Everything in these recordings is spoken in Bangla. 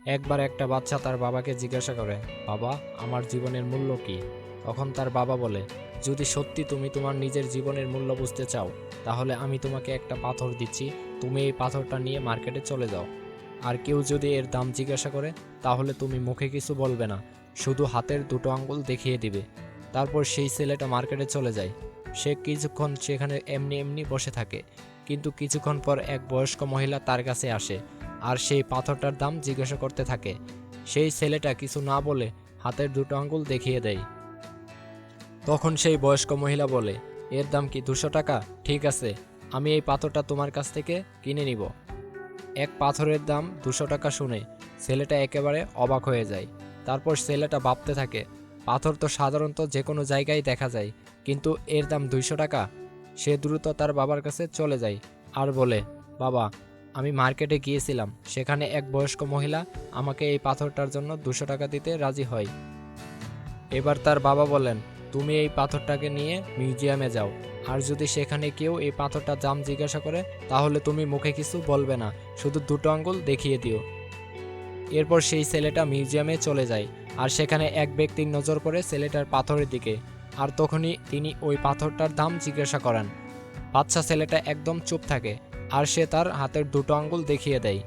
একবার একটা বাচ্চা তার বাবাকে জিজ্ঞাসা করে, বাবা, আমার জীবনের মূল্য কি? তখন তার বাবা বলে, যদি সত্যি তুমি তোমার নিজের জীবনের মূল্য বুঝতে চাও, তাহলে আমি তোমাকে একটা পাথর দিচ্ছি, তুমি এই পাথরটা নিয়ে মার্কেটে চলে যাও। আর কেউ যদি এর দাম জিজ্ঞাসা করে, তাহলে তুমি মুখে কিছু বলবে না, শুধু হাতের দুটো আঙ্গুল দেখিয়ে দিবে। তারপর সেই ছেলেটা মার্কেটে চলে যায়। সে কিছুক্ষণ সেখানে এমনি এমনি বসে থাকে, কিন্তু কিছুক্ষণ পর এক বয়স্ক মহিলা তার কাছে আসে আর সেই পাথরটার দাম জিজ্ঞাসা করতে থাকে। সেই ছেলেটা কিছু না বলে হাতের দুটো আঙ্গুল দেখিয়ে দেয়। তখন সেই বয়স্ক মহিলা বলে, এর দাম কি 200 টাকা? ঠিক আছে, আমি এই পাথরটা তোমার কাছ থেকে কিনে নিব। এক পাথরের দাম 200 টাকা শুনে ছেলেটা একেবারে অবাক হয়ে যায়। তারপর ছেলেটা ভাবতে থাকে, পাথর তো সাধারণত যে কোনো জায়গায় দেখা যায়, কিন্তু এর দাম 200 টাকা। সে দ্রুত তার বাবার কাছে চলে যায় আর বলে, বাবা, আমি মার্কেটে গিয়েছিলাম, সেখানে এক বয়স্ক মহিলা আমাকে এই পাথরটার জন্য 200 টাকা দিতে রাজি হয়। এবার তার বাবা বলেন, তুমি এই পাথরটাকে নিয়ে মিউজিয়ামে যাও, আর যদি সেখানে কেউ এই পাথরটার দাম জিজ্ঞাসা করে, তাহলে তুমি মুখে কিছু বলবে না, শুধু দুটো আঙ্গুল দেখিয়ে দিও। এরপর সেই ছেলেটা মিউজিয়ামে চলে যায়, আর সেখানে এক ব্যক্তির নজর পড়ে ছেলেটার পাথরের দিকে। আর তখনই তিনি ওই পাথরটার দাম জিজ্ঞাসা করেন। বাচ্চা ছেলেটা একদম চুপ থাকে, আর সে তার হাতের দুটো আঙ্গুল দেখিয়ে দেয়।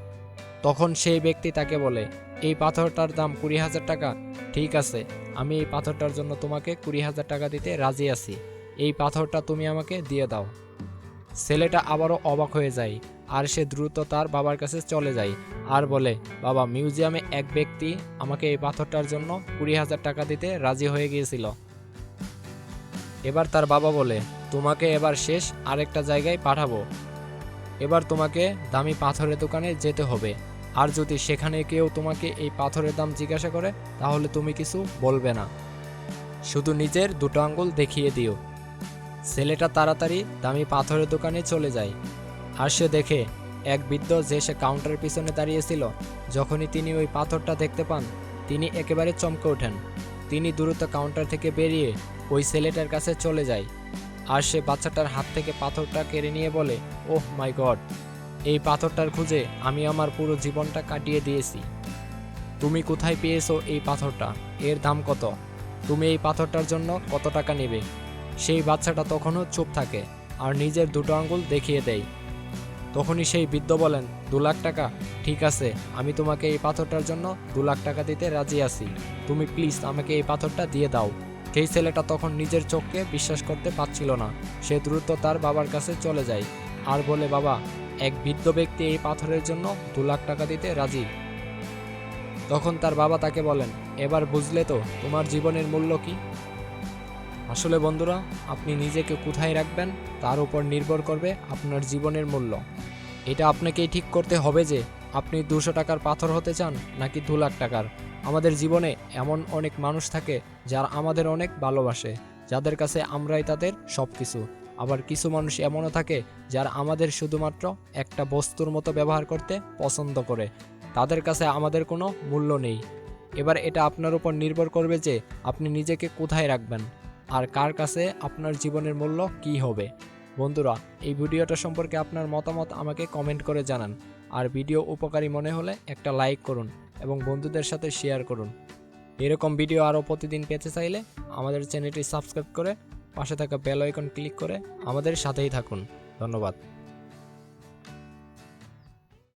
তখন সেই ব্যক্তি তাকে বলে, এই পাথরটার দাম 20,000 টাকা। ঠিক আছে, আমি এই পাথরটার জন্য তোমাকে 20,000 টাকা দিতে রাজি আছি। এই পাথরটা তুমি আমাকে দিয়ে দাও। ছেলেটা আবারও অবাক হয়ে যায়, আর সে দ্রুত তার বাবার কাছে চলে যায় আর বলে, বাবা, মিউজিয়ামে এক ব্যক্তি আমাকে এই পাথরটার জন্য 20,000 টাকা দিতে রাজি হয়ে গিয়েছিল। এবার তার বাবা বলে, তোমাকে এবার শেষ আরেকটা জায়গায় পাঠাবো। এবার তোমাকে দামি পাথরের দোকানে যেতে হবে, আর যদি সেখানে কেউ তোমাকে এই পাথরের দাম জিজ্ঞাসা করে, তাহলে তুমি কিছু বলবে না, শুধু নিজের দুটো আঙ্গুল দেখিয়ে দিও। ছেলেটা তাড়াতাড়ি দামি পাথরের দোকানে চলে যায়, আর সে দেখে এক বৃদ্ধ যে সে কাউন্টারের পিছনে দাঁড়িয়েছিল। যখনই তিনি ওই পাথরটা দেখতে পান, তিনি একেবারে চমকে ওঠেন। তিনি দ্রুত কাউন্টার থেকে বেরিয়ে ওই ছেলেটার কাছে চলে যায়, আর সে বাচ্চাটার হাত থেকে পাথরটা কেড়ে নিয়ে বলে, ওহ মাই গড, এই পাথরটার খুঁজে আমি আমার পুরো জীবনটা কাটিয়ে দিয়েছি। তুমি কোথায় পেয়েছো এই পাথরটা? এর দাম কত? তুমি এই পাথরটার জন্য কত টাকা নেবে? সেই বাচ্চাটা তখনও চুপ থাকে আর নিজের দুটো আঙ্গুল দেখিয়ে দেয়। তখনই সেই বৃদ্ধ বলেন, 2 লাখ টাকা? ঠিক আছে, আমি তোমাকে এই পাথরটার জন্য 2 লাখ টাকা দিতে রাজি আছি। তুমি প্লিজ আমাকে এই পাথরটা দিয়ে দাও। সেই ছেলেটা তখন নিজের চোখকে বিশ্বাস করতে পারছিল না। সে দ্রুত তার বাবার কাছে চলে যায় আর বলে, বাবা, এক বৃদ্ধ ব্যক্তি এই পাথরের জন্য 2 লাখ টাকা দিতে রাজি। তখন তার বাবা তাকে বলেন, এবার বুঝলে তো তোমার জীবনের মূল্য কি? আসলে বন্ধুরা, আপনি নিজেকে কোথায় রাখবেন তার উপর নির্ভর করবে আপনার জীবনের মূল্য। এটা আপনাকেই ঠিক করতে হবে যে আপনি 200 টাকার পাথর হতে চান নাকি 2 লাখ টাকার। আমাদের জীবনে এমন অনেক মানুষ থাকে যারা আমাদের অনেক ভালোবাসে, যাদের কাছে আমরাই তাদের সব কিছু। আবার কিছু মানুষ এমনও থাকে যারা আমাদের শুধুমাত্র একটা বস্তুর মতো ব্যবহার করতে পছন্দ করে, তাদের কাছে আমাদের কোনো মূল্য নেই। এবার এটা আপনার উপর নির্ভর করবে যে আপনি নিজেকে কোথায় রাখবেন, আর কার কাছে আপনার জীবনের মূল্য কী হবে। বন্ধুরা, এই ভিডিওটা সম্পর্কে আপনার মতামত আমাকে কমেন্ট করে জানান। আর ভিডিও উপকারী মনে হলে একটা লাইক করুন এবং বন্ধুদের সাথে শেয়ার করুন। এরকম ভিডিও আরও প্রতিদিন পেতে চাইলে আমাদের চ্যানেলটি সাবস্ক্রাইব করে পাশে থাকা বেল আইকন ক্লিক করে আমাদের সাথেই থাকুন। ধন্যবাদ।